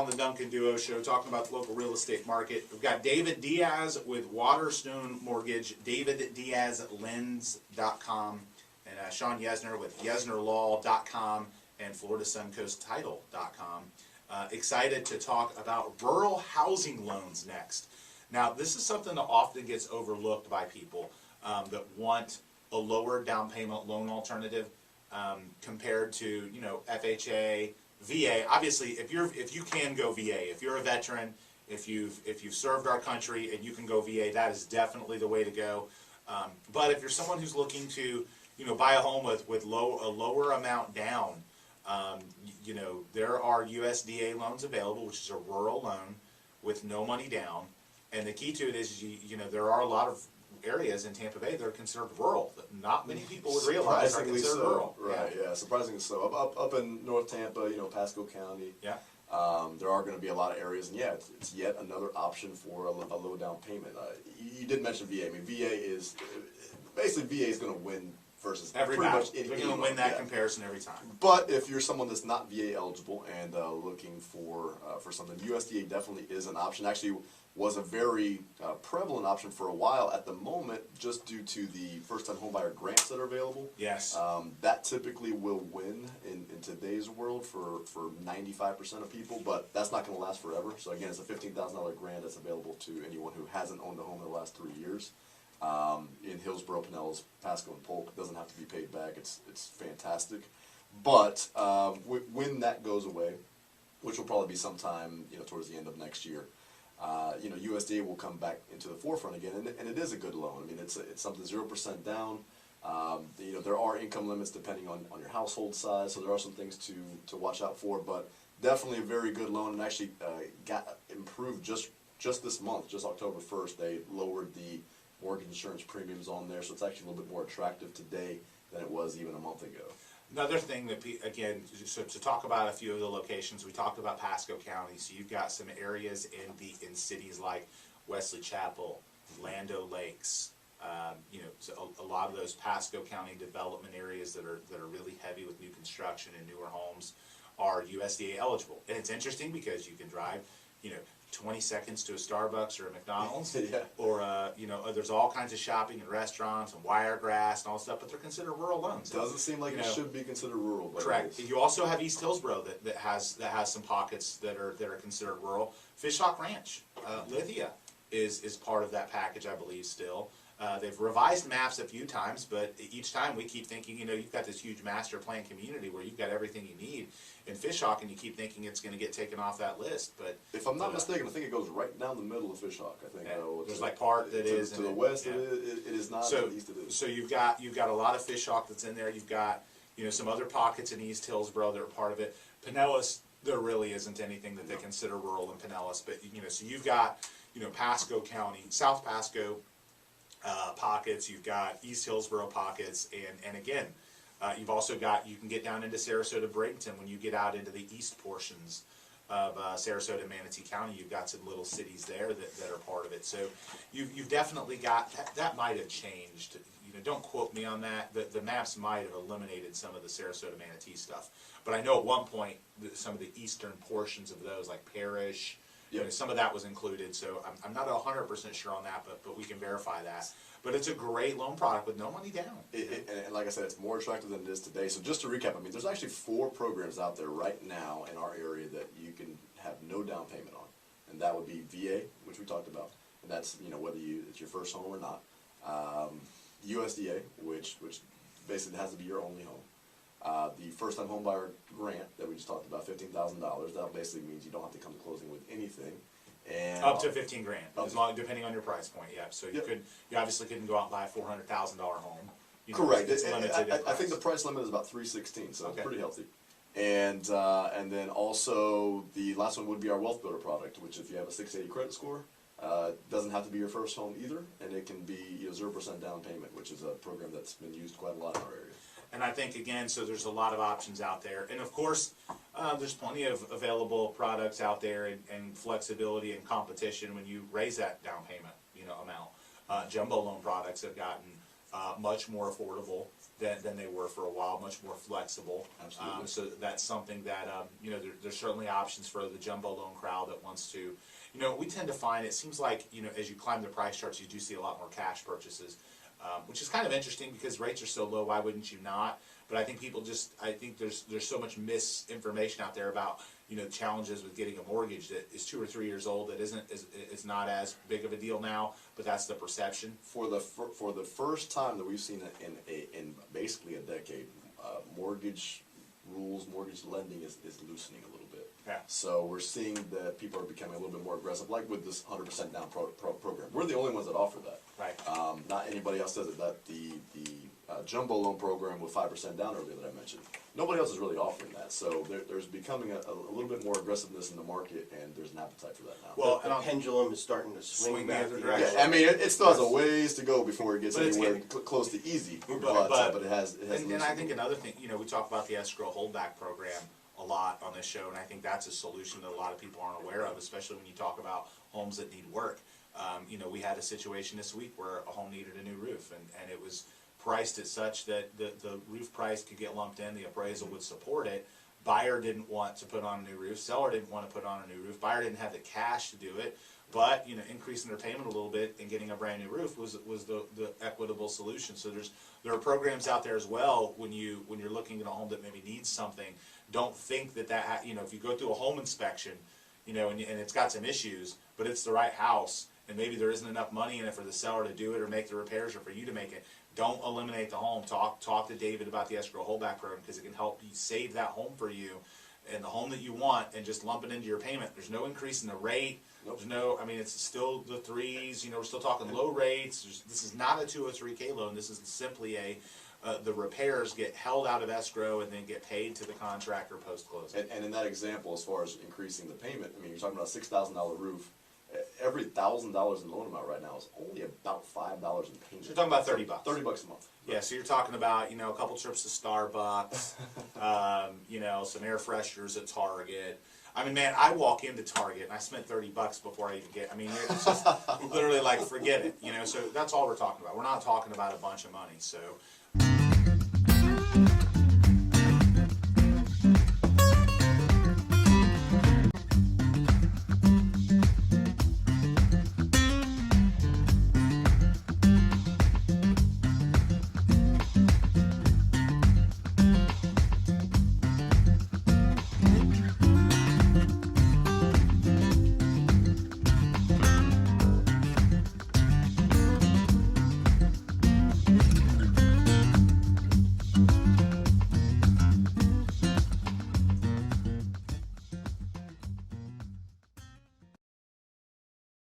on the Duncan Duo Show, talking about the local real estate market. We've got David Diaz with Waterstone Mortgage, DavidDiazLens.com, and Sean Yesner with YesnerLaw.com and FloridaSuncoastTitle.com. Excited to talk about rural housing loans next. Now, this is something that often gets overlooked by people that want a lower down payment loan alternative compared to, you know, FHA, VA. Obviously, if you can go VA, if you're a veteran, if you've served our country and you can go VA, that is definitely the way to go. But if you're someone who's looking to, you know, buy a home with a lower amount down, you know, there are USDA loans available, which is a rural loan with no money down. And the key to it is, you know, there are a lot of areas in Tampa Bay that are considered rural that not many people would realize are considered rural. Right, yeah, surprisingly so. Up in North Tampa, you know, Pasco County, Yeah. there are going to be a lot of areas, and yeah, it's yet another option for a low down payment. You did mention VA. I mean, VA is going to win versus Every pretty battle. much any. They're going to win that comparison every time. But if you're someone that's not VA eligible and looking for something, USDA definitely is an option. Actually, was a very prevalent option for a while. At the moment, just due to the first-time homebuyer grants that are available. Yes. That typically will win in today's world for 95% of people, but that's not going to last forever. So again, it's a $15,000 grant that's available to anyone who hasn't owned a home in the last 3 years. In Hillsborough, Pinellas, Pasco, and Polk, it doesn't have to be paid back. It's fantastic. But when that goes away, which will probably be sometime, you know, towards the end of next year, you know, USDA will come back into the forefront again, and it is a good loan. I mean, it's something 0% down. You know, there are income limits depending on your household size, so there are some things to watch out for. But definitely a very good loan, and actually got improved just this month, just October 1st. They lowered the mortgage insurance premiums on there, so it's actually a little bit more attractive today than it was even a month ago. Another thing that, again, so to talk about a few of the locations, we talked about Pasco County, so you've got some areas in cities like Wesley Chapel, Lando Lakes, you know, so a lot of those Pasco County development areas that are really heavy with new construction and newer homes are USDA eligible. And it's interesting because you can drive, you know, 20 seconds to a Starbucks or a McDonald's, Yeah. or you know, there's all kinds of shopping and restaurants and Wiregrass and all this stuff, but they're considered rural loans. Doesn't seem like it should be considered rural. But Correct. You also have East Hillsborough that has some pockets that are considered rural. Fishhawk Ranch, Lithia is part of that package, I believe, still. They've revised maps a few times, but each time we keep thinking, you know, you've got this huge master plan community where you've got everything you need in Fishhawk, and you keep thinking it's going to get taken off that list. But if I'm not mistaken, I think it goes right down the middle of Fishhawk. I think there's like part that is to the west. Yeah. It is not. So, to the east it is. So you've got a lot of Fishhawk that's in there. You've got, you know, some other pockets in East Hillsborough that are part of it. Pinellas, there really isn't anything that they consider rural in Pinellas, but you know, so you've got, you know, Pasco County, South Pasco pockets. You've got East Hillsborough pockets, and again, you've also got, you can get down into Sarasota, Bradenton when you get out into the east portions of Sarasota and Manatee County. You've got some little cities there that are part of it. So you've definitely got that might have changed. You know, don't quote me on that. The maps might have eliminated some of the Sarasota Manatee stuff, but I know at one point some of the eastern portions of those, like Parrish. You know, some of that was included, so I'm not 100% sure on that, but we can verify that. But it's a great loan product with no money down. And like I said, it's more attractive than it is today. So just to recap, I mean, there's actually 4 programs out there right now in our area that you can have no down payment on, and that would be VA, which we talked about, and that's, you know, whether it's your first home or not. USDA, which basically has to be your only home. The first-time homebuyer grant that we just talked about, $15,000. That basically means you don't have to come to closing with anything. And up to $15,000, as long, depending on your price point. Yeah. So you obviously couldn't go out and buy a $400,000 home. You know, correct. It's limited. I think the price limit is about $316, so okay. It's pretty healthy. And then also the last one would be our Wealth Builder product, which if you have a 680 credit score, doesn't have to be your first home either, and it can be, you know, 0% down payment, which is a program that's been used quite a lot in our area. And I think, again, so there's a lot of options out there. And, of course, there's plenty of available products out there and flexibility and competition when you raise that down payment, you know, amount. Jumbo loan products have gotten much more affordable than they were for a while, much more flexible. Absolutely. So that's something that, you know, there's certainly options for the jumbo loan crowd that wants to, you know, we tend to find, it seems like, you know, as you climb the price charts, you do see a lot more cash purchases, which is kind of interesting because rates are so low, why wouldn't you not? But I think people just, I think there's so much misinformation out there about, you know, challenges with getting a mortgage that is 2 or 3 years old that is not as big of a deal now, but that's the perception. For the first time that we've seen it in basically a decade, mortgage rules, mortgage lending is loosening a little bit. Yeah. So we're seeing that people are becoming a little bit more aggressive, like with this 100% down program. We're the only ones that offer that. Right. Not anybody else does it. That the jumbo loan program with 5% down earlier that I mentioned. Nobody else is really offering that. So there's becoming a little bit more aggressiveness in the market, and there's an appetite for that now. Well, The pendulum is starting to swing back the other the direction. other Yeah, I way. mean, it still has a ways to go before it gets But it's anywhere getting- close to easy. But But it has and I loosened. think another thing, you know, we talk about the escrow holdback program a lot on this show, and I think that's a solution that a lot of people aren't aware of, especially when you talk about homes that need work. You know, we had a situation this week where a home needed a new roof, and it was priced at such that the roof price could get lumped in, the appraisal would support it. Buyer didn't want to put on a new roof, seller didn't want to put on a new roof, buyer didn't have the cash to do it, but, you know, increasing their payment a little bit and getting a brand new roof was the equitable solution. So there are programs out there as well when you're looking at a home that maybe needs something. Don't think that you know, if you go through a home inspection, you know, and it's got some issues, but it's the right house, and maybe there isn't enough money in it for the seller to do it or make the repairs or for you to make it, don't eliminate the home. Talk to David about the escrow holdback program, because it can help you save that home for you and the home that you want, and just lump it into your payment. There's no increase in the rate. Nope. There's no, I mean, it's still the threes, you know, we're still talking low rates. This is not a 203K loan. This is simply the repairs get held out of escrow and then get paid to the contractor post-closing. And in that example, as far as increasing the payment, I mean, you're talking about a $6,000 roof. Every $1,000 in loan amount right now is only about $5 in payment. So you're talking about $30. $30 a month. Yeah, so you're talking about, you know, a couple trips to Starbucks, you know, some air fresheners at Target. I mean, man, I walk into Target and I spent $30 before I even get, I mean, it's just literally like, forget it, you know, so that's all we're talking about. We're not talking about a bunch of money, so,